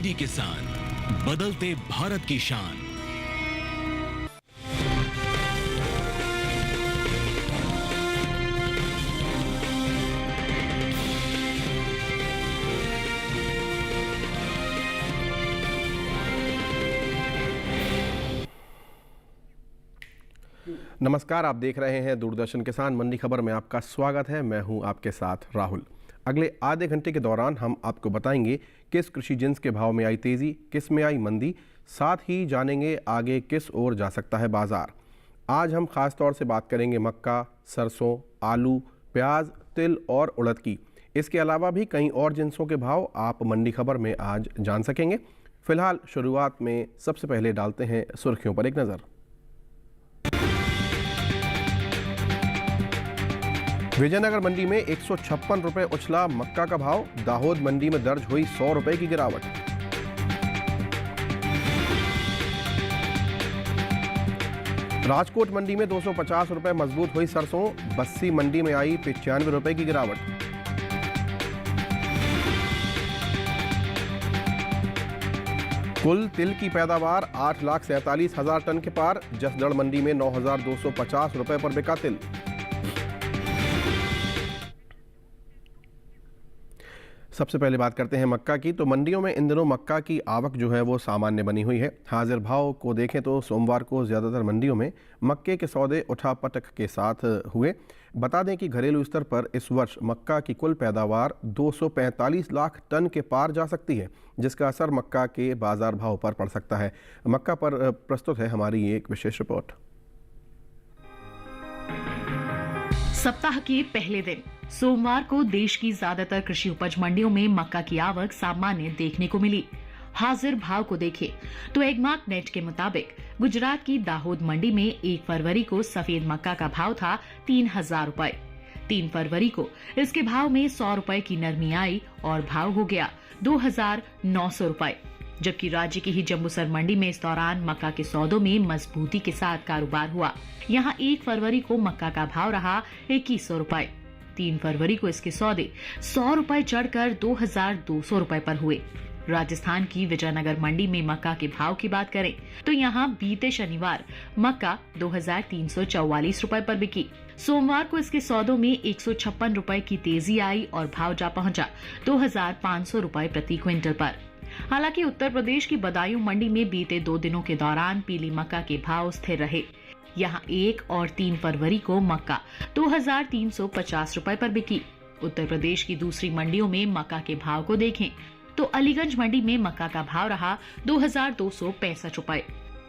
DD किसान, बदलते भारत की शान। नमस्कार, आप देख रहे हैं दूरदर्शन किसान मंडी खबर में आपका स्वागत है। मैं हूं आपके साथ राहुल। अगले आधे घंटे के दौरान हम आपको बताएंगे किस कृषि जिन्स के भाव में आई तेजी, किस में आई मंदी, साथ ही जानेंगे आगे किस ओर जा सकता है बाजार। आज हम खास तौर से बात करेंगे मक्का, सरसों, आलू, प्याज, तिल और उड़द की। इसके अलावा भी कई और जिन्सों के भाव आप मंडी खबर में आज जान सकेंगे। फिलहाल शुरुआत में सबसे पहले डालते हैं सुर्खियों पर एक नज़र। विजयनगर मंडी में 156 रुपए उछला मक्का का भाव। दाहोद मंडी में दर्ज हुई 100 रुपए की गिरावट। राजकोट मंडी में 250 रुपए मजबूत हुई सरसों। बस्सी मंडी में आई 95 रुपए की गिरावट। कुल तिल की पैदावार 8,47,000 टन के पार। जसदड़ मंडी में 9,250 रुपए पर बिका तिल। सबसे पहले बात करते हैं मक्का की। तो मंडियों में इन दिनों मक्का की आवक जो है वो सामान्य बनी हुई है। हाजिर भाव को देखें तो सोमवार को ज़्यादातर मंडियों में मक्के के सौदे उठापटक के साथ हुए। बता दें कि घरेलू स्तर पर इस वर्ष मक्का की कुल पैदावार 245 लाख टन के पार जा सकती है, जिसका असर मक्का के बाजार भाव पर पड़ सकता है। मक्का पर प्रस्तुत है हमारी एक विशेष रिपोर्ट। सप्ताह के पहले दिन सोमवार को देश की ज्यादातर कृषि उपज मंडियों में मक्का की आवक सामान्य देखने को मिली। हाजिर भाव को देखें तो एगमार्क नेट के मुताबिक गुजरात की दाहोद मंडी में 1 फरवरी को सफेद मक्का का भाव था 3,000 रुपए। 3 फरवरी को इसके भाव में 100 रुपए की नरमी आई और भाव हो गया 2,900 रुपए। जबकि राज्य की ही जम्बूसर मंडी में इस दौरान मक्का के सौदों में मजबूती के साथ कारोबार हुआ। यहां 1 फरवरी को मक्का का भाव रहा 2100 रुपए। 3 फरवरी को इसके सौदे 100 रुपए चढ़कर 2,200 रुपए पर हुए। राजस्थान की विजयनगर मंडी में मक्का के भाव की बात करें तो यहां बीते शनिवार मक्का 2,344 रुपए पर बिकी। सोमवार को इसके सौदों में 156 रुपए की तेजी आई और भाव जा पहुंचा 2,500 रुपए प्रति क्विंटल पर। हालांकि उत्तर प्रदेश की बदायूं मंडी में बीते 2 दिनों के दौरान पीली मक्का के भाव स्थिर रहे। यहां 1 और 3 फरवरी को मक्का 2,350 रुपए पर बिकी। उत्तर प्रदेश की दूसरी मंडियों में मक्का के भाव को देखें तो अलीगंज मंडी में मक्का का भाव रहा 2,265 रुपए।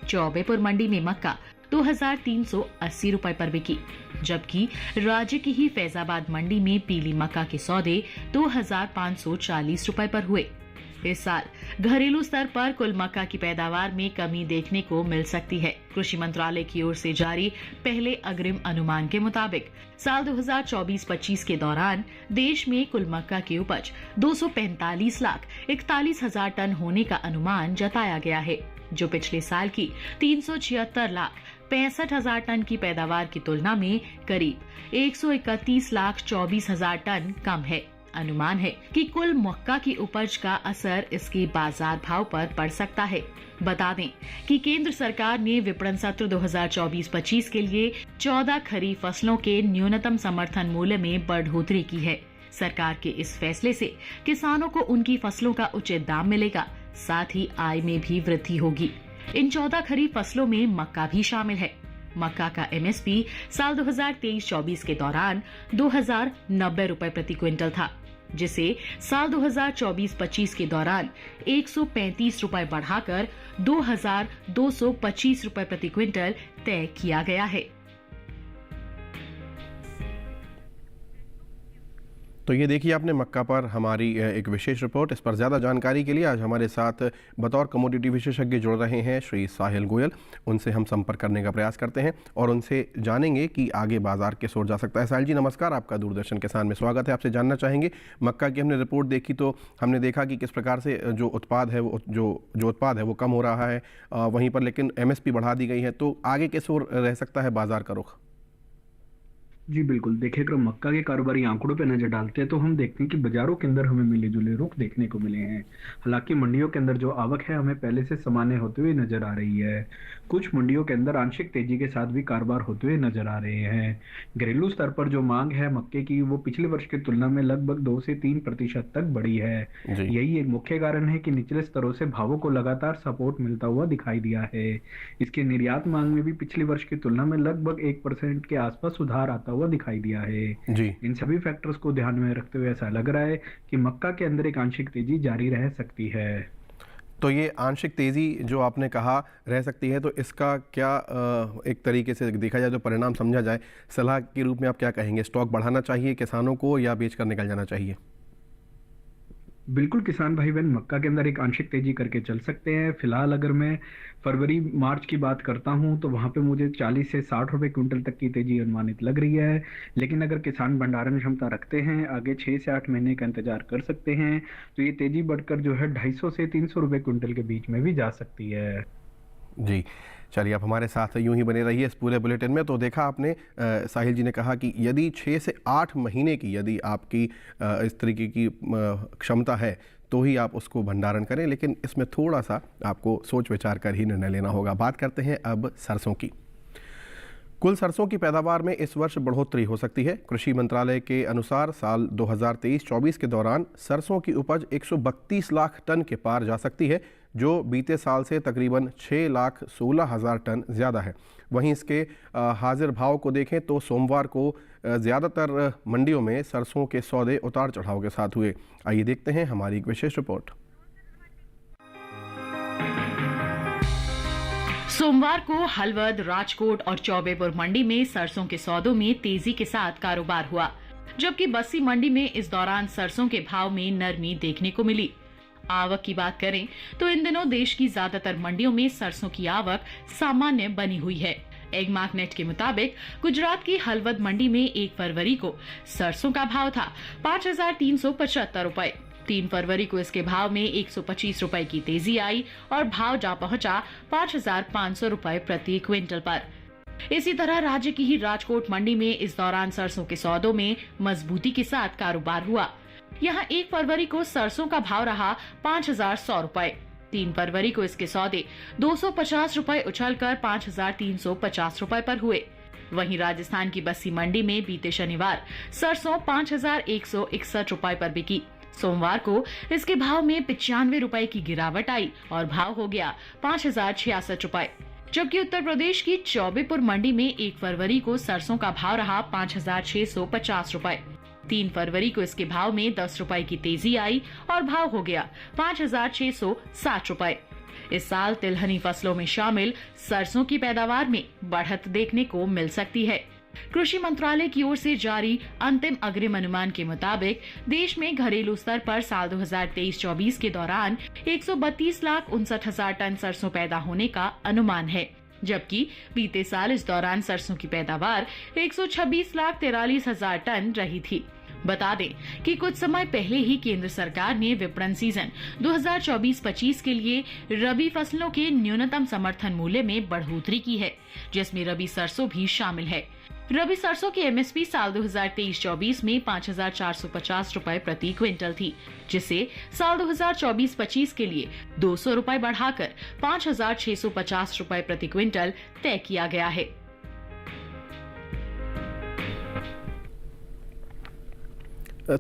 चौबेपुर मंडी में मक्का 2,380 रुपए पर बिकी। जबकि राज्य की ही फैजाबाद मंडी में पीली मक्का के सौदे 2,540 रुपए पर हुए। इस साल घरेलू स्तर पर कुल मक्का की पैदावार में कमी देखने को मिल सकती है। कृषि मंत्रालय की ओर से जारी पहले अग्रिम अनुमान के मुताबिक साल 2024-25 के दौरान देश में कुल मक्का की उपज 245,41,000 टन होने का अनुमान जताया गया है, जो पिछले साल की 376,65,000 टन की पैदावार की तुलना में करीब 131,24,000 टन कम है। अनुमान है कि कुल मक्का की उपज का असर इसके बाजार भाव पर पड़ सकता है। बता दें कि केंद्र सरकार ने विपणन सत्र 2024-25 के लिए 14 खरीफ फसलों के न्यूनतम समर्थन मूल्य में बढ़ोतरी की है। सरकार के इस फैसले से किसानों को उनकी फसलों का उचित दाम मिलेगा, साथ ही आय में भी वृद्धि होगी। इन 14 खरीफ फसलों में मक्का भी शामिल है। मक्का का MSP साल 2023-24 के दौरान 2,090 रुपए प्रति क्विंटल था, जिसे साल 2024-25 के दौरान 135 रुपए बढ़ाकर 2,225 रुपए प्रति क्विंटल तय किया गया है। तो ये देखिए आपने मक्का पर हमारी एक विशेष रिपोर्ट। इस पर ज़्यादा जानकारी के लिए आज हमारे साथ बतौर कमोडिटी विशेषज्ञ जुड़ रहे हैं श्री साहिल गोयल। उनसे हम संपर्क करने का प्रयास करते हैं और उनसे जानेंगे कि आगे बाजार किस ओर जा सकता है। साहिल जी नमस्कार, आपका दूरदर्शन किसान में स्वागत है। आपसे जानना चाहेंगे, मक्का की हमने रिपोर्ट देखी तो हमने देखा कि किस प्रकार से जो उत्पाद है वो कम हो रहा है वहीं पर, लेकिन MSP बढ़ा दी गई है। तो आगे किस ओर रह सकता है बाजार का रुख? जी बिल्कुल, देखिए अगर मक्का के कारोबारी आंकड़ों पे नज़र डालते हैं तो हम देखते हैं कि बाज़ारों के अंदर हमें मिले-जुले रुख देखने को मिले हैं। हालाँकि मंडियों के अंदर जो आवक है हमें पहले से सामान्य होते हुए नज़र आ रही है। कुछ मंडियों के अंदर आंशिक तेज़ी के साथ भी कारोबार होते हुए नज़र आ रहे हैं। घरेलू स्तर पर जो माँग है मक्के की वो पिछले वर्ष की तुलना में लगभग 2 से 3% तक बढ़ी है। जी। यही एक मुख्य कारण है कि निचले स्तरों से भावों को लगातार सपोर्ट मिलता हुआ दिखाई दिया है। इसके निर्यात माँग में भी पिछले वर्ष की तुलना में लगभग 1% के आसपास सुधार आता हुआ दिखाई दिया है। जी। इन सभी फैक्टर्स को ध्यान में रखते हुए ऐसा लग रहा है कि मक्का के अंदर एक आंशिक तेजी जारी रह सकती है। तो ये आंशिक तेज़ी जो आपने कहा रह सकती है, तो इसका क्या एक तरीके से देखा जाए, जो परिणाम समझा जाए, सलाह के रूप में आप क्या कहेंगे? स्टॉक बढ़ाना चाहिए किसानों को या बेच कर निकल जाना चाहिए? बिल्कुल, किसान भाई-बहन मक्का के अंदर एक आंशिक तेजी करके चल सकते हैं। फिलहाल अगर मैं फरवरी-मार्च की बात करता हूँ, तो वहाँ पे मुझे 40 से 60 रुपए क्विंटल तक की तेजी अनुमानित लग रही है। लेकिन अगर किसान भंडारण क्षमता रखते हैं, आगे 6 से 8 महीने का इंतज़ार कर सकते हैं, तो ये तेजी बढ़कर जो है 250 से 300 रुपए क्विंटल के बीच में भी जा सकती है। जी, चलिए आप हमारे साथ यूं ही बने रहिए इस पूरे बुलेटिन में। तो देखा आपने, साहिल जी ने कहा कि यदि 6 से 8 महीने की यदि आपकी इस तरीके की क्षमता है तो ही आप उसको भंडारण करें, लेकिन इसमें थोड़ा सा आपको सोच विचार कर ही निर्णय लेना होगा। बात करते हैं अब सरसों की। कुल सरसों की पैदावार में इस वर्ष बढ़ोतरी हो सकती है। कृषि मंत्रालय के अनुसार साल 2023-24 के दौरान सरसों की उपज 132 लाख टन के पार जा सकती है, जो बीते साल से तकरीबन 6,16,000 टन ज़्यादा है। वहीं इसके हाजिर भाव को देखें तो सोमवार को ज़्यादातर मंडियों में सरसों के सौदे उतार चढ़ाव के साथ हुए। आइए देखते हैं हमारी एक विशेष रिपोर्ट। सोमवार को हलवद, राजकोट और चौबेपुर मंडी में सरसों के सौदों में तेजी के साथ कारोबार हुआ, जबकि बस्सी मंडी में इस दौरान सरसों के भाव में नरमी देखने को मिली। आवक की बात करें तो इन दिनों देश की ज्यादातर मंडियों में सरसों की आवक सामान्य बनी हुई है। एगमार्क नेट के मुताबिक गुजरात की हलवद मंडी में 1 फरवरी को सरसों का भाव था 5,375 रुपए। 3 फरवरी को इसके भाव में 125 रुपए की तेजी आई और भाव जा पहुंचा 5,500 रुपए प्रति क्विंटल पर। इसी तरह राज्य की ही राजकोट मंडी में इस दौरान सरसों के सौदों में मजबूती के साथ कारोबार हुआ। यहाँ 1 फरवरी को सरसों का भाव रहा 5,100 रुपए। 3 फरवरी को इसके सौदे 250 रुपए उछलकर 5,350 रुपए पर हुए। वहीं राजस्थान की बस्सी मंडी में बीते शनिवार सरसों 5,161 रुपए पर बिकी। सोमवार को इसके भाव में 95 रुपए की गिरावट आई और भाव हो गया 5,066 रुपए। जबकि उत्तर प्रदेश की चौबेपुर मंडी में 1 फरवरी को सरसों का भाव रहा 5,650 रुपए। 3 फरवरी को इसके भाव में 10 रुपए की तेजी आई और भाव हो गया 5,660 रुपए। इस साल तिलहनी फसलों में शामिल सरसों की पैदावार में बढ़त देखने को मिल सकती है। कृषि मंत्रालय की ओर से जारी अंतिम अग्रिम अनुमान के मुताबिक देश में घरेलू स्तर पर साल 2023-24 के दौरान 132,59,000 टन सरसों पैदा होने का अनुमान है, जबकि बीते साल इस दौरान सरसों की पैदावार 126,43,000 टन रही थी। बता दें कि कुछ समय पहले ही केंद्र सरकार ने विपणन सीजन 2024-25 के लिए रबी फसलों के न्यूनतम समर्थन मूल्य में बढ़ोतरी की है, जिसमें रबी सरसों भी शामिल है। रबी सरसों की एमएसपी साल 2023-24 में 5,450 रुपए प्रति क्विंटल थी, जिसे साल 2024-25 के लिए 200 रुपए बढ़ाकर 5,650 रुपए प्रति क्विंटल तय किया गया है।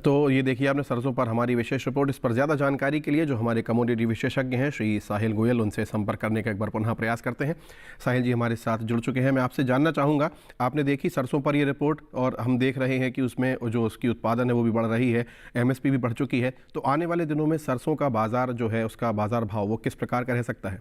तो ये देखिए आपने सरसों पर हमारी विशेष रिपोर्ट। इस पर ज़्यादा जानकारी के लिए जो हमारे कमोडिटी विशेषज्ञ हैं श्री साहिल गोयल, उनसे संपर्क करने का एक बार पुनः प्रयास करते हैं। साहिल जी हमारे साथ जुड़ चुके हैं। मैं आपसे जानना चाहूँगा, आपने देखी सरसों पर ये रिपोर्ट और हम देख रहे हैं कि उसमें जो उसकी उत्पादन है वो भी बढ़ रही है, एमएसपी भी बढ़ चुकी है। तो आने वाले दिनों में सरसों का बाज़ार जो है, उसका बाज़ार भाव वो किस प्रकार का रह सकता है?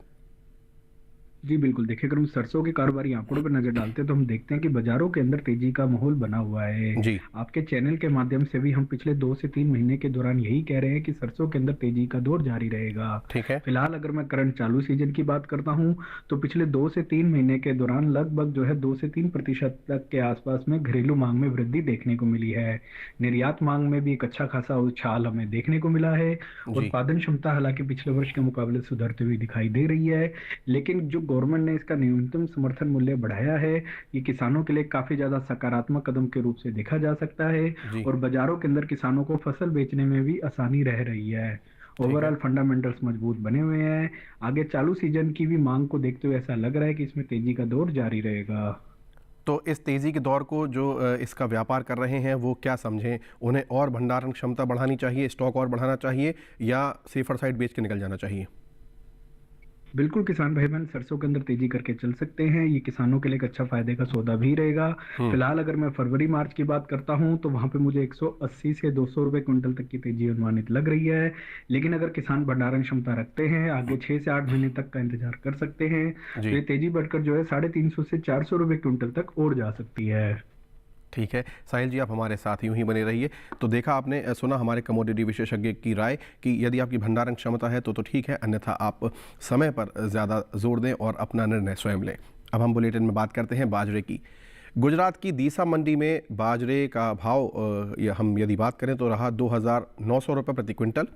जी बिल्कुल, देखिए अगर हम सरसों के कारोबारी आंकड़ों पर नजर डालते हैं तो हम देखते हैं कि बाजारों के अंदर तेजी का माहौल बना हुआ है। जी। आपके चैनल के माध्यम से भी हम पिछले 2 से 3 महीने के दौरान यही कह रहे हैं कि सरसों के अंदर तेजी का दौर जारी रहेगा। ठीक है। फिलहाल अगर मैं करंट चालू सीजन की बात करता हूं तो पिछले 2 से 3 महीने के दौरान लगभग जो है 2 से 3% तक के आसपास में घरेलू मांग में वृद्धि देखने को मिली है। निर्यात मांग में भी एक अच्छा खासा उछाल हमें देखने को मिला है। उत्पादन क्षमता हालांकि पिछले वर्ष के मुकाबले सुधरते हुए दिखाई दे रही है, लेकिन जो गवर्नमेंट ने इसका न्यूनतम समर्थन मूल्य बढ़ाया है, ये किसानों के लिए काफी ज्यादा सकारात्मक कदम के रूप से देखा जा सकता है जी। और बाजारों के अंदर किसानों को फसल बेचने में भी आसानी रह रही है। ओवरऑल फंडामेंटल्स मजबूत बने हुए हैं। आगे चालू सीजन की भी मांग को देखते हुए ऐसा लग रहा है कि इसमें तेजी का दौर जारी रहेगा। तो इस तेज़ी के दौर को जो इसका व्यापार कर रहे हैं वो क्या समझें? उन्हें और भंडारण क्षमता बढ़ानी चाहिए, स्टॉक और बढ़ाना चाहिए, या सेफर साइड बेच के निकल जाना चाहिए? बिल्कुल किसान भाई बहन सरसों के अंदर तेजी करके चल सकते हैं, ये किसानों के लिए एक अच्छा फायदे का सौदा भी रहेगा। फिलहाल अगर मैं फरवरी मार्च की बात करता हूं तो वहां पे मुझे 180 से 200 रुपए क्विंटल तक की तेजी अनुमानित लग रही है। लेकिन अगर किसान भंडारण क्षमता रखते हैं, आगे 6 से 8 महीने तक का इंतजार कर सकते हैं, तो जी। ये तेजी बढ़कर जो है 350 से 400 रुपए क्विंटल तक और जा सकती है। ठीक है साहिल जी, आप हमारे साथ यूं ही बने रहिए। तो देखा आपने, सुना हमारे कमोडिटी विशेषज्ञ की राय कि यदि आपकी भंडारण क्षमता है तो ठीक है, अन्यथा आप समय पर ज़्यादा जोर दें और अपना निर्णय स्वयं लें। अब हम बुलेटिन में बात करते हैं बाजरे की। गुजरात की दीसा मंडी में बाजरे का भाव हम यदि बात करें तो रहा 2,900 रुपये प्रति क्विंटल।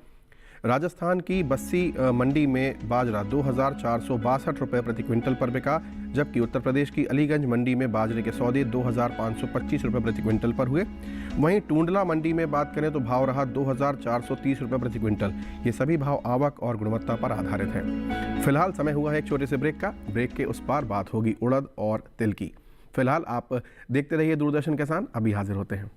राजस्थान की बस्सी मंडी में बाजरा 2,462 रुपये प्रति क्विंटल पर बिका, जबकि उत्तर प्रदेश की अलीगंज मंडी में बाजरे के सौदे 2,525 रुपये प्रति क्विंटल पर हुए। वहीं टूंडला मंडी में बात करें तो भाव रहा 2,430 रुपये प्रति क्विंटल। ये सभी भाव आवक और गुणवत्ता पर आधारित हैं। फिलहाल समय हुआ है एक छोटे से ब्रेक का। ब्रेक के उस पार बात होगी उड़द और तिल की। फिलहाल आप देखते रहिए दूरदर्शन किसान, अभी हाजिर होते हैं।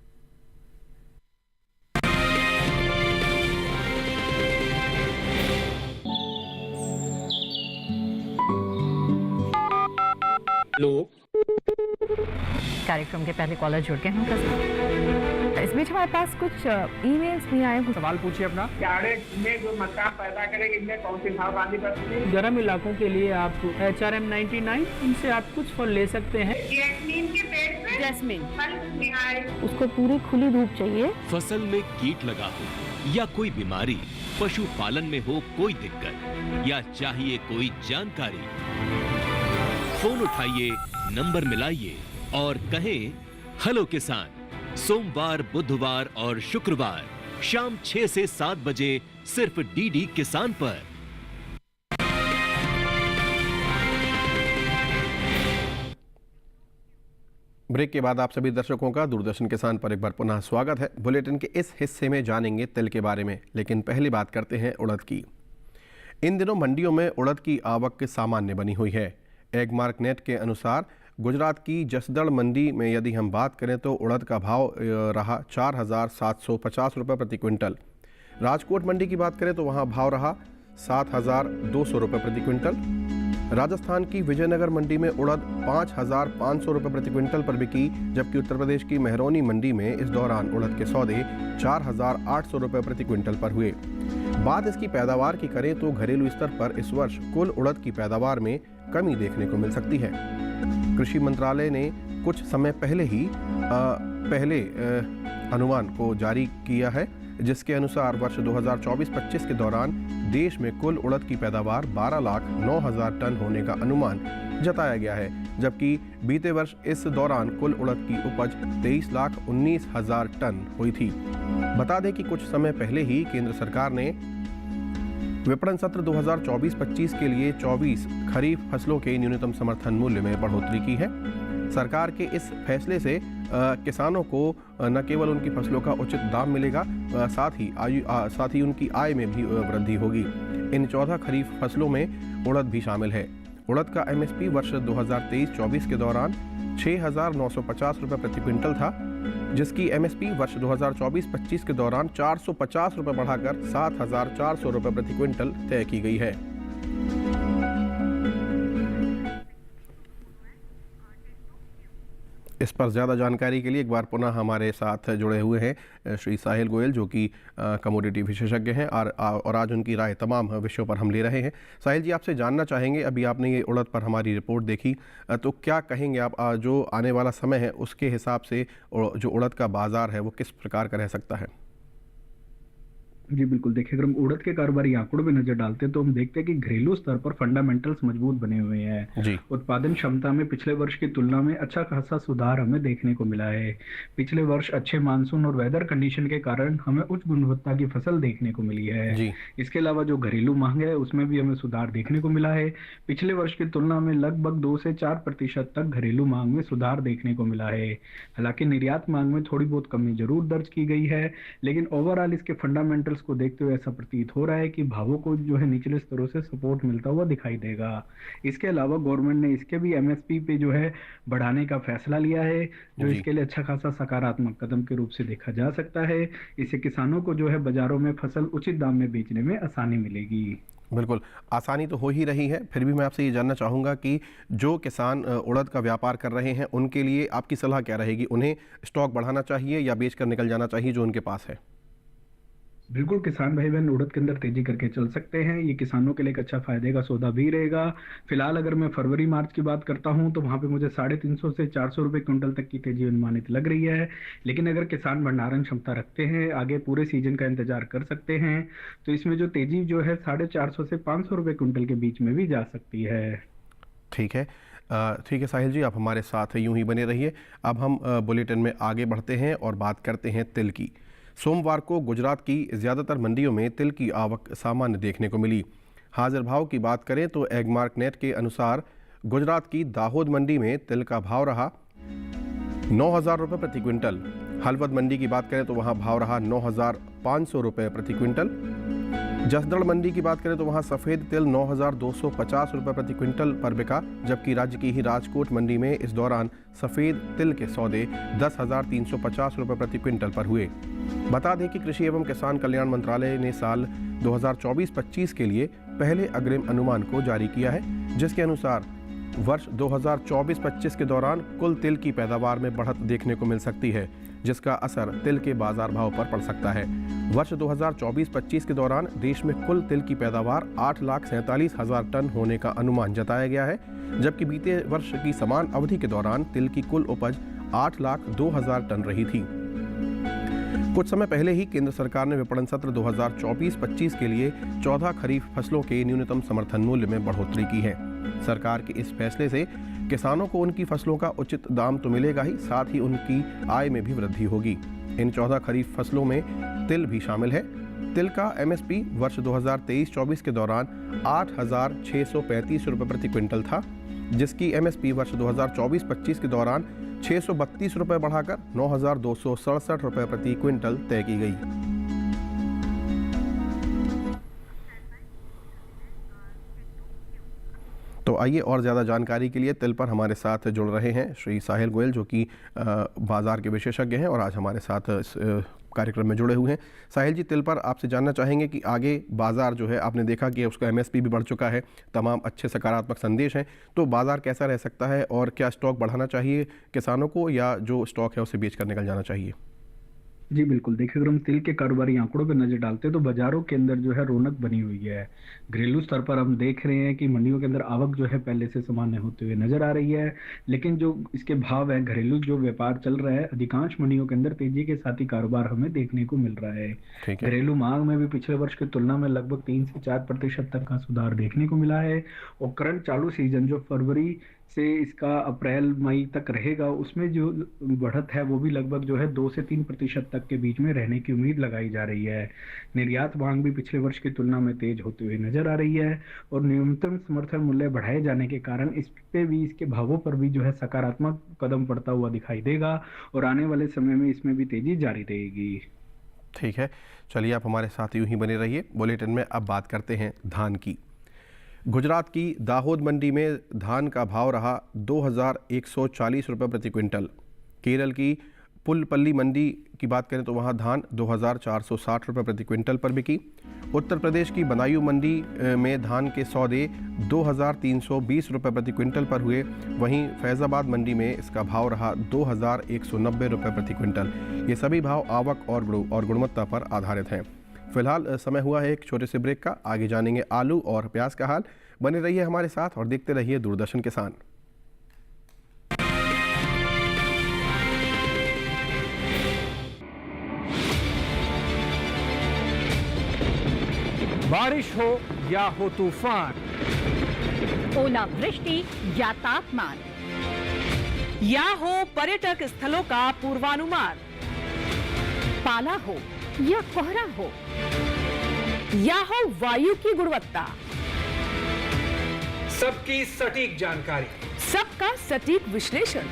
कार्यक्रम के पहले कॉलर जुड़ गए हैं। इस बीच हमारे पास कुछ ईमेल्स भी आए हैं। सवाल पूछिए अपना। जाड़े में जो मक्का पैदा करेंगे इनमें कौन सी खाद पड़ती है? गर्म इलाकों के लिए आप HRM 99 इनसे आप कुछ फल ले सकते हैं। जैस्मीन के पेड़ पे जैस्मिन, फल नहीं आए। उसको पूरी खुली धूप चाहिए। फसल में कीट लगा हो या कोई बीमारी, पशुपालन में हो कोई दिक्कत या चाहिए कोई जानकारी, फोन उठाइए, नंबर मिलाइए और कहें हेलो किसान। सोमवार, बुधवार और शुक्रवार शाम 6 से 7 बजे सिर्फ डीडी किसान पर। ब्रेक के बाद आप सभी दर्शकों का दूरदर्शन किसान पर एक बार पुनः स्वागत है। बुलेटिन के इस हिस्से में जानेंगे तिल के बारे में, लेकिन पहले बात करते हैं उड़द की। इन दिनों मंडियों में उड़द की आवक सामान्य बनी हुई है। एगमार्क नेट के अनुसार गुजरात की जसदड़ मंडी में यदि हम बात करें तो उड़द का भाव रहा 4,750 रुपये प्रति क्विंटल। राजकोट मंडी की बात करें तो वहाँ भाव रहा 7,200 रुपये प्रति क्विंटल। राजस्थान की विजयनगर मंडी में उड़द 5,500 रुपये प्रति क्विंटल पर बिकी, जबकि उत्तर प्रदेश की मेहरौनी मंडी में इस दौरान उड़द के सौदे 4,800 रुपये प्रति क्विंटल पर हुए। बात इसकी पैदावार की करें तो घरेलू स्तर पर इस वर्ष कुल उड़द की पैदावार में कमी देखने को मिल सकती है। कृषि मंत्रालय ने कुछ समय पहले ही अनुमान को जारी किया है, जिसके अनुसार वर्ष 2024-25 के दौरान देश में कुल उड़द की पैदावार 12,09,000 टन होने का अनुमान जताया गया है, जबकि बीते वर्ष इस दौरान कुल उड़द की उपज 23,19,000 टन हुई थी। बता दें कि कुछ समय पहले ही केंद्र सरकार ने विपणन सत्र 2024-25 के लिए 24 खरीफ फसलों के न्यूनतम समर्थन मूल्य में बढ़ोतरी की है। सरकार के इस फैसले से किसानों को न केवल उनकी फसलों का उचित दाम मिलेगा, साथ ही उनकी आय में भी वृद्धि होगी। इन 14 खरीफ फसलों में उड़द भी शामिल है। उड़द का MSP वर्ष 2023-24 के दौरान 6,950 रुपये प्रति क्विंटल था, जिसकी MSP वर्ष 2024-25 के दौरान 450 रुपये बढ़ाकर 7,400 रुपये प्रति क्विंटल तय की गई है। इस पर ज़्यादा जानकारी के लिए एक बार पुनः हमारे साथ जुड़े हुए हैं श्री साहिल गोयल, जो कि कमोडिटी विशेषज्ञ हैं और आज उनकी राय तमाम विषयों पर हम ले रहे हैं। साहिल जी, आपसे जानना चाहेंगे, अभी आपने ये उड़द पर हमारी रिपोर्ट देखी, तो क्या कहेंगे आप, जो आने वाला समय है उसके हिसाब से जो उड़द का बाज़ार है वो किस प्रकार का रह सकता है? जी बिल्कुल, देखिए अगर हम उड़द के कारोबारी आंकड़ों पे नजर डालते हैं तो हम देखते हैं कि घरेलू स्तर पर फंडामेंटल्स मजबूत बने हुए हैं। जी। उत्पादन क्षमता में पिछले वर्ष की तुलना में अच्छा खासा सुधार हमें देखने को मिला है। पिछले वर्ष अच्छे मानसून और वेदर कंडीशन के कारण हमें उच्च गुणवत्ता की फसल देखने को मिली है। जी। इसके अलावा जो घरेलू मांग है उसमें भी हमें सुधार देखने को मिला है। पिछले वर्ष की तुलना में लगभग 2 से 4% तक घरेलू मांग में सुधार देखने को मिला है। हालांकि निर्यात मांग में थोड़ी बहुत कमी जरूर दर्ज की गई है, लेकिन ओवरऑल इसके फंडामेंटल्स को देखते हुए ऐसा प्रतीत हो रहा है कि भावों को जो है निचले स्तरों से सपोर्ट मिलता हुआ दिखाई देगा। इसके अलावा गवर्नमेंट ने इसके भी एमएसपी पे जो है बढ़ाने का फैसला लिया है, जो जी। इसके लिए अच्छा खासा सकारात्मक कदम के रूप से देखा जा सकता है। इससे किसानों को जो है बाजारों में फसल उचित दाम में बेचने में आसानी मिलेगी। बिल्कुल, आसानी तो हो ही रही है, फिर भी मैं आपसे ये जानना चाहूँगा कि जो किसान उड़द का व्यापार कर रहे हैं उनके लिए आपकी सलाह क्या रहेगी? उन्हें स्टॉक बढ़ाना चाहिए या बेच कर निकल जाना चाहिए जो उनके पास है? बिल्कुल, किसान भाई बहन उड़द के अंदर तेजी करके चल सकते हैं। ये किसानों के लिए एक अच्छा फायदे का सौदा भी रहेगा। फिलहाल अगर मैं फरवरी मार्च की बात करता हूं तो वहां पे मुझे 350 से 400 रुपए क्विंटल तक की तेजी अनुमानित लग रही है। लेकिन अगर किसान भंडारण क्षमता रखते हैं, आगे पूरे सीजन का इंतजार कर सकते हैं, तो इसमें जो तेजी जो है 450 से 500 रुपए क्विंटल के बीच में भी जा सकती है। ठीक है। ठीक है साहिल जी, आप हमारे साथ यूं ही बने रहिए। अब हम बुलेटिन में आगे बढ़ते हैं और बात करते हैं तिल की। सोमवार को गुजरात की ज़्यादातर मंडियों में तिल की आवक सामान्य देखने को मिली। हाजिर भाव की बात करें तो एगमार्क नेट के अनुसार गुजरात की दाहोद मंडी में तिल का भाव रहा 9,000 रुपये प्रति क्विंटल। हलवद मंडी की बात करें तो वहाँ भाव रहा 9,500 रुपये प्रति क्विंटल। जसदड़ मंडी की बात करें तो वहाँ सफ़ेद तिल 9,250 रुपये प्रति क्विंटल पर बिका, जबकि राज्य की ही राजकोट मंडी में इस दौरान सफ़ेद तिल के सौदे 10,350 रुपये प्रति क्विंटल पर हुए। बता दें कि कृषि एवं किसान कल्याण मंत्रालय ने साल 2024-25 के लिए पहले अग्रिम अनुमान को जारी किया है, जिसके अनुसार वर्ष 2024-25 के दौरान कुल तिल की पैदावार में बढ़त देखने को मिल सकती है, जिसका असर तिल के बाजार भाव पर पड़ सकता है। वर्ष 2024-25 के दौरान देश में कुल तिल की पैदावार 8,47,000 टन होने का अनुमान जताया गया है, जबकि बीते वर्ष की समान अवधि के दौरान तिल की कुल उपज 8,02,000 टन रही थी। कुछ समय पहले ही केंद्र सरकार ने विपणन सत्र 2024-25 के लिए 14 खरीफ फसलों के न्यूनतम समर्थन मूल्य में बढ़ोतरी की है। सरकार के इस फैसले से किसानों को उनकी फसलों का उचित दाम तो मिलेगा ही, साथ ही उनकी आय में भी वृद्धि होगी। इन 14 खरीफ फसलों में तिल भी शामिल है। तिल का एमएसपी वर्ष 2023-24 के दौरान 8,635 रुपये प्रति क्विंटल था, जिसकी एमएसपी वर्ष 2024-25 के दौरान 632 रुपये बढ़ाकर 9,267 रुपये प्रति क्विंटल तय की गई। तो आइए और ज़्यादा जानकारी के लिए तिल पर हमारे साथ जुड़ रहे हैं श्री साहिल गोयल, जो कि बाज़ार के विशेषज्ञ हैं और आज हमारे साथ इस कार्यक्रम में जुड़े हुए हैं। साहिल जी, तिल पर आपसे जानना चाहेंगे कि आगे बाज़ार जो है, आपने देखा कि उसका एमएसपी भी बढ़ चुका है, तमाम अच्छे सकारात्मक संदेश हैं, तो बाज़ार कैसा रह सकता है और क्या स्टॉक बढ़ाना चाहिए किसानों को या जो स्टॉक है उसे बेच कर निकल जाना चाहिए? जी बिल्कुल, देखिए अगर हम तिल के कारोबारी आंकड़ों पर नजर डालते हैं तो बाजारों के अंदर जो है रौनक बनी हुई है। घरेलू स्तर पर हम देख रहे हैं कि मंडियों के अंदर आवक जो है पहले से सामान्य होते हुए नजर आ रही है, लेकिन जो इसके भाव है, घरेलू जो व्यापार चल रहा है, अधिकांश मंडियों के अंदर तेजी के साथ ही कारोबार हमें देखने को मिल रहा है। ठीक है। घरेलू मांग में भी पिछले वर्ष की तुलना में लगभग 3 से 4% तक का सुधार देखने को मिला है, और करंट चालू सीजन जो फरवरी से इसका अप्रैल मई तक रहेगा, उसमें जो बढ़त है वो भी लगभग जो है 2 से 3% तक के बीच में रहने की उम्मीद लगाई जा रही है। निर्यात मांग भी पिछले वर्ष की तुलना में तेज होते हुए नजर आ रही है, और न्यूनतम समर्थन मूल्य बढ़ाए जाने के कारण इस पे भी, इसके भावों पर भी जो है सकारात्मक कदम पड़ता हुआ दिखाई देगा, और आने वाले समय में इसमें भी तेजी जारी रहेगी। ठीक है, चलिए आप हमारे साथ यूं ही बने रहिए। बुलेटिन में अब बात करते हैं धान की। गुजरात की दाहोद मंडी में धान का भाव रहा 2,140 रुपये प्रति क्विंटल। केरल की पुलपल्ली मंडी की बात करें तो वहाँ धान 2,460 रुपये प्रति क्विंटल पर बिकी। उत्तर प्रदेश की बदायूं मंडी में धान के सौदे 2,320 रुपये प्रति क्विंटल पर हुए। वहीं फैज़ाबाद मंडी में इसका भाव रहा 2,190 रुपये प्रति क्विंटल। ये सभी भाव आवक और गुणवत्ता पर आधारित हैं। फिलहाल समय हुआ है एक छोटे से ब्रेक का। आगे जानेंगे आलू और प्याज का हाल। बने रहिए हमारे साथ और देखते रहिए दूरदर्शन किसान। बारिश हो या हो तूफान, ओलावृष्टि या तापमान, या हो पर्यटक स्थलों का पूर्वानुमान, पाला हो या कोहरा हो, या हो वायु की गुणवत्ता, सबकी सटीक जानकारी, सबका सटीक विश्लेषण।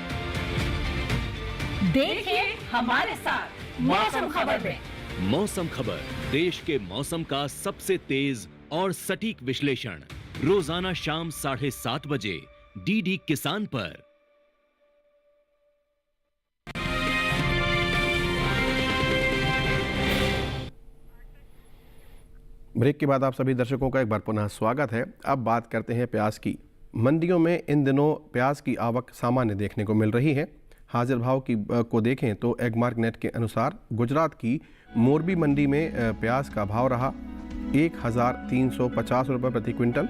देखिए हमारे साथ मौसम खबर में। मौसम खबर, देश के मौसम का सबसे तेज और सटीक विश्लेषण, रोजाना शाम 7:30 बजे डीडी किसान पर। ब्रेक के बाद आप सभी दर्शकों का एक बार पुनः स्वागत है। अब बात करते हैं प्याज की। मंडियों में इन दिनों प्याज की आवक सामान्य देखने को मिल रही है। हाजिर भाव को देखें तो एगमार्क नेट के अनुसार गुजरात की मोरबी मंडी में प्याज का भाव रहा 1,350 रुपये प्रति क्विंटल।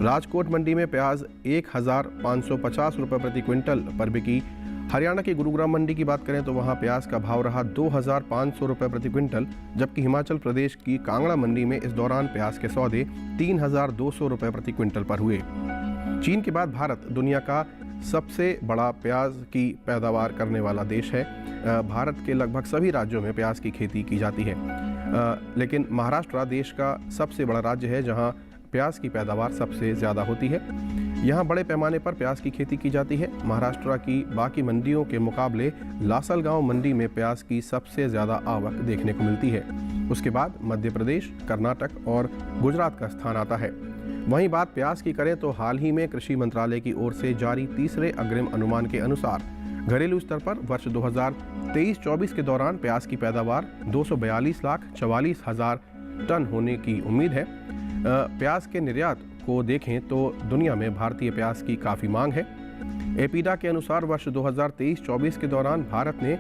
राजकोट मंडी में प्याज 1,550 रुपये प्रति क्विंटल पर बिकी। हरियाणा की गुरुग्राम मंडी की बात करें तो वहां प्याज का भाव रहा 2,500 रुपये प्रति क्विंटल, जबकि हिमाचल प्रदेश की कांगड़ा मंडी में इस दौरान प्याज के सौदे 3,200 रुपये प्रति क्विंटल पर हुए। चीन के बाद भारत दुनिया का सबसे बड़ा प्याज की पैदावार करने वाला देश है। भारत के लगभग सभी राज्यों में प्याज की खेती की जाती है, लेकिन महाराष्ट्र देश का सबसे बड़ा राज्य है जहां प्याज की पैदावार सबसे ज़्यादा होती है। यहाँ बड़े पैमाने पर प्याज की खेती की जाती है। महाराष्ट्र की बाकी मंडियों के मुकाबले लासलगांव मंडी में प्याज की सबसे ज़्यादा आवक देखने को मिलती है। उसके बाद मध्य प्रदेश, कर्नाटक और गुजरात का स्थान आता है। वहीं बात प्याज की करें तो हाल ही में कृषि मंत्रालय की ओर से जारी तीसरे अग्रिम अनुमान के अनुसार घरेलू स्तर पर वर्ष 2023-24 के दौरान प्याज की पैदावार 242,44,000 टन होने की उम्मीद है। प्याज के निर्यात को देखें तो दुनिया में भारतीय प्याज की काफ़ी मांग है। एपीडा के अनुसार वर्ष 2023-24 के दौरान भारत ने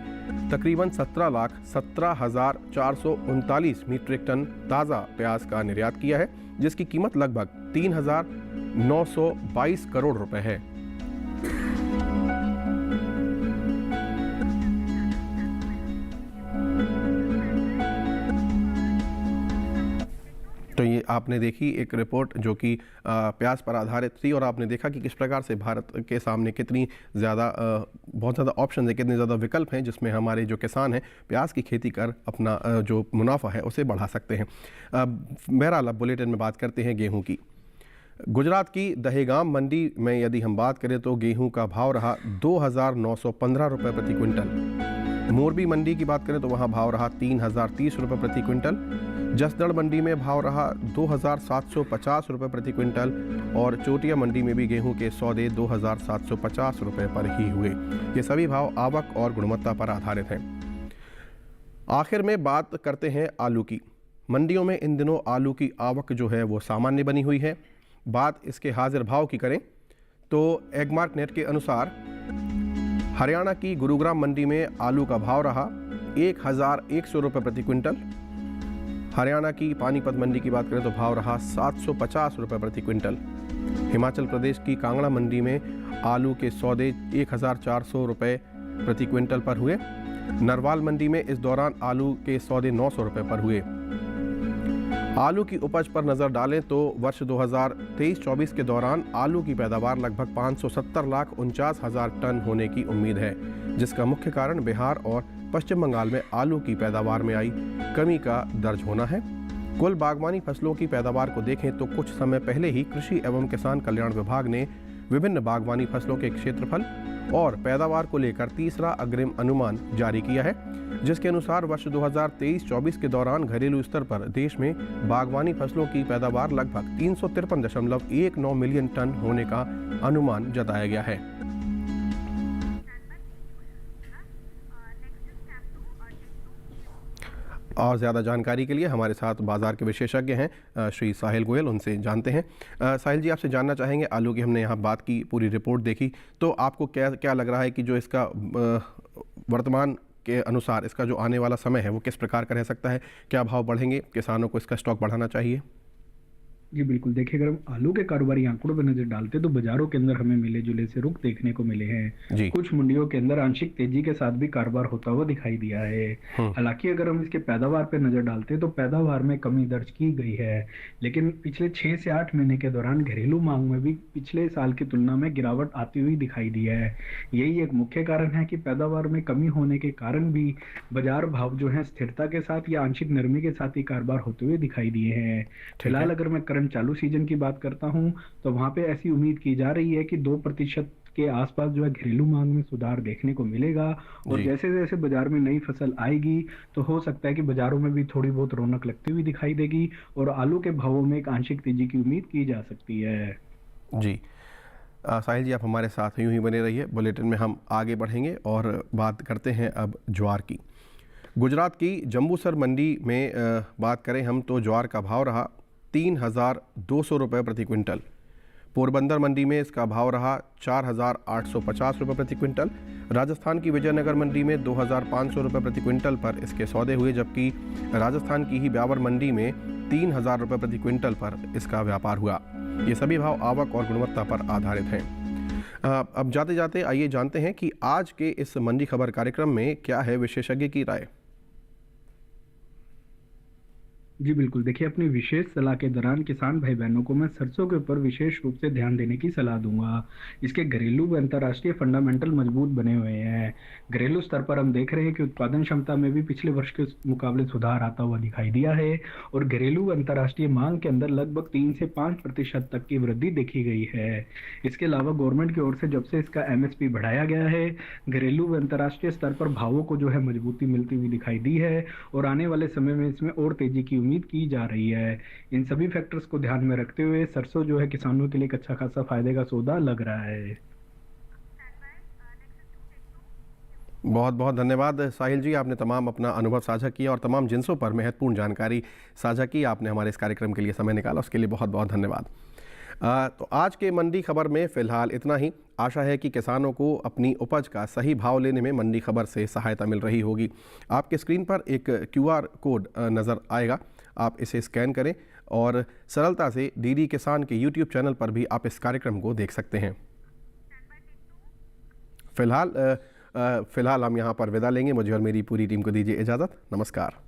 तकरीबन 17,17,439 मीट्रिक टन ताज़ा प्याज का निर्यात किया है, जिसकी कीमत लगभग 3,922 करोड़ रुपए है। तो ये आपने देखी एक रिपोर्ट जो कि प्याज पर आधारित थी, और आपने देखा कि किस प्रकार से भारत के सामने कितनी ज़्यादा बहुत ज़्यादा ऑप्शन है, कितने ज़्यादा विकल्प हैं जिसमें हमारे जो किसान हैं प्याज की खेती कर अपना जो मुनाफा है उसे बढ़ा सकते हैं। बहरहाल अब बुलेटिन में बात करते हैं गेहूँ की। गुजरात की दहेगाम मंडी में यदि हम बात करें तो गेहूँ का भाव रहा 2,915 रुपये प्रति क्विंटल। मोरबी मंडी की बात करें तो वहाँ भाव रहा 3,030 रुपये प्रति क्विंटल। जसदड़ मंडी में भाव रहा 2,750 रुपये प्रति क्विंटल, और चोटिया मंडी में भी गेहूं के सौदे 2,750 रुपये पर ही हुए। ये सभी भाव आवक और गुणवत्ता पर आधारित हैं। आखिर में बात करते हैं आलू की। मंडियों में इन दिनों आलू की आवक जो है वो सामान्य बनी हुई है। बात इसके हाजिर भाव की करें तो एगमार्क नेट के अनुसार हरियाणा की गुरुग्राम मंडी में आलू का भाव रहा 1,100 रुपये प्रति क्विंटल। हरियाणा की पानीपत मंडी की बात करें तो भाव रहा 750 रुपये प्रति क्विंटल। हिमाचल प्रदेश की कांगड़ा मंडी में आलू के सौदे 1,400 रुपये प्रति क्विंटल पर हुए। नरवाल मंडी में इस दौरान आलू के सौदे 900 रुपये पर हुए। आलू की उपज पर नज़र डालें तो वर्ष 2023-24 के दौरान आलू की पैदावार लगभग 570,49,000 टन होने की उम्मीद है, जिसका मुख्य कारण बिहार और पश्चिम बंगाल में आलू की पैदावार में आई कमी का दर्ज होना है। कुल बागवानी फसलों की पैदावार को देखें तो कुछ समय पहले ही कृषि एवं किसान कल्याण विभाग ने विभिन्न बागवानी फसलों के क्षेत्रफल और पैदावार को लेकर तीसरा अग्रिम अनुमान जारी किया है, जिसके अनुसार वर्ष 2023-24 के दौरान घरेलू स्तर पर देश में बागवानी फसलों की पैदावार लगभग 353.19 मिलियन टन होने का अनुमान जताया गया है। और ज़्यादा जानकारी के लिए हमारे साथ बाज़ार के विशेषज्ञ हैं श्री साहिल गोयल, उनसे जानते हैं। साहिल जी, आपसे जानना चाहेंगे, आलू की हमने यहाँ बात की, पूरी रिपोर्ट देखी, तो आपको क्या लग रहा है कि जो इसका वर्तमान के अनुसार इसका जो आने वाला समय है वो किस प्रकार का रह सकता है? क्या भाव बढ़ेंगे? किसानों को इसका स्टॉक बढ़ाना चाहिए? जी बिल्कुल, देखिए अगर हम आलू के कारोबारी आंकड़ों पर नजर डालते हैं तो बाजारों के अंदर हमें मिले जुले से रुख देखने को मिले हैं। जी। कुछ मंडियों के अंदर आंशिक तेजी के साथ भी कारोबार होता हुआ दिखाई दिया है। हालांकि अगर हम इसके पैदावार पर नजर डालते हैं तो पैदावार में कमी दर्ज की गई है, लेकिन पिछले 6 से 8 महीने के दौरान घरेलू मांग में भी पिछले साल की तुलना में गिरावट आती हुई दिखाई दी है। यही एक मुख्य कारण है कि पैदावार में कमी होने के कारण भी बाजार भाव जो है स्थिरता के साथ या आंशिक नरमी के साथ ही कारोबार होते हुए दिखाई दिए हैं। फिलहाल अगर मैं करंट चालू सीजन की बात करता हूं तो वहां पे ऐसी उम्मीद की जा रही है कि 2% के आसपास जो है घरेलू मांग में सुधार देखने को मिलेगा, और जैसे जैसे बाजार में नई फसल आएगी तो हो सकता है कि बाजारों में भी थोड़ी बहुत रौनक लगती हुई दिखाई देगी और आलू के भावों में एक आंशिक तेजी की उम्मीद की जा सकती है। जी साहिल जी, आप हमारे साथ यूं ही बने रहिए। बुलेटिन में हम आगे बढ़ेंगे और बात करते हैं अब ज्वार की। गुजरात की जंबूसर मंडी में बात करें हम तो ज्वार का भाव रहा 3,200 रुपये प्रति क्विंटल। पोरबंदर मंडी में इसका भाव रहा 4,850 रुपये प्रति क्विंटल। राजस्थान की विजयनगर मंडी में 2,500 रुपये प्रति क्विंटल पर इसके सौदे हुए, जबकि राजस्थान की ही ब्यावर मंडी में 3,000 रुपये प्रति क्विंटल पर इसका व्यापार हुआ। ये सभी भाव आवक और गुणवत्ता पर आधारित हैं। अब जाते जाते आइए जानते हैं कि आज के इस मंडी खबर कार्यक्रम में क्या है विशेषज्ञ की राय। जी बिल्कुल, देखिए अपनी विशेष सलाह के दौरान किसान भाई बहनों को मैं सरसों के ऊपर विशेष रूप से ध्यान देने की सलाह दूंगा। इसके घरेलू व अंतर्राष्ट्रीय फंडामेंटल मजबूत बने हुए हैं। घरेलू स्तर पर हम देख रहे हैं कि उत्पादन क्षमता में भी पिछले वर्ष के मुकाबले सुधार आता हुआ दिखाई दिया है, और घरेलू व अंतर्राष्ट्रीय मांग के अंदर लगभग 3 से 5% तक की वृद्धि देखी गई है। इसके अलावा गवर्नमेंट की ओर से जब से इसका MSP बढ़ाया गया है, घरेलू व अंतर्राष्ट्रीय स्तर पर भावों को जो है मजबूती मिलती हुई दिखाई दी है, और आने वाले समय में इसमें और तेजी की उम्मीद की जा रही है। इन सभी फैक्टर्स को ध्यान में रखते हुए सरसों जो है किसानों के लिए एक अच्छा खासा फायदे का सौदा लग रहा है। बहुत बहुत धन्यवाद साहिल जी, आपने तमाम अपना अनुभव साझा किया और तमाम जिन्सों पर महत्वपूर्ण जानकारी साझा की। आपने हमारे इस कार्यक्रम के लिए समय निकाला, उसके लिए बहुत बहुत धन्यवाद। तो आज के मंडी खबर में फ़िलहाल इतना ही। आशा है कि किसानों को अपनी उपज का सही भाव लेने में मंडी खबर से सहायता मिल रही होगी। आपके स्क्रीन पर एक QR कोड नज़र आएगा, आप इसे स्कैन करें और सरलता से DD किसान के YouTube चैनल पर भी आप इस कार्यक्रम को देख सकते हैं। फ़िलहाल हम यहाँ पर विदा लेंगे। मुझे और मेरी पूरी टीम को दीजिए इजाज़त। नमस्कार।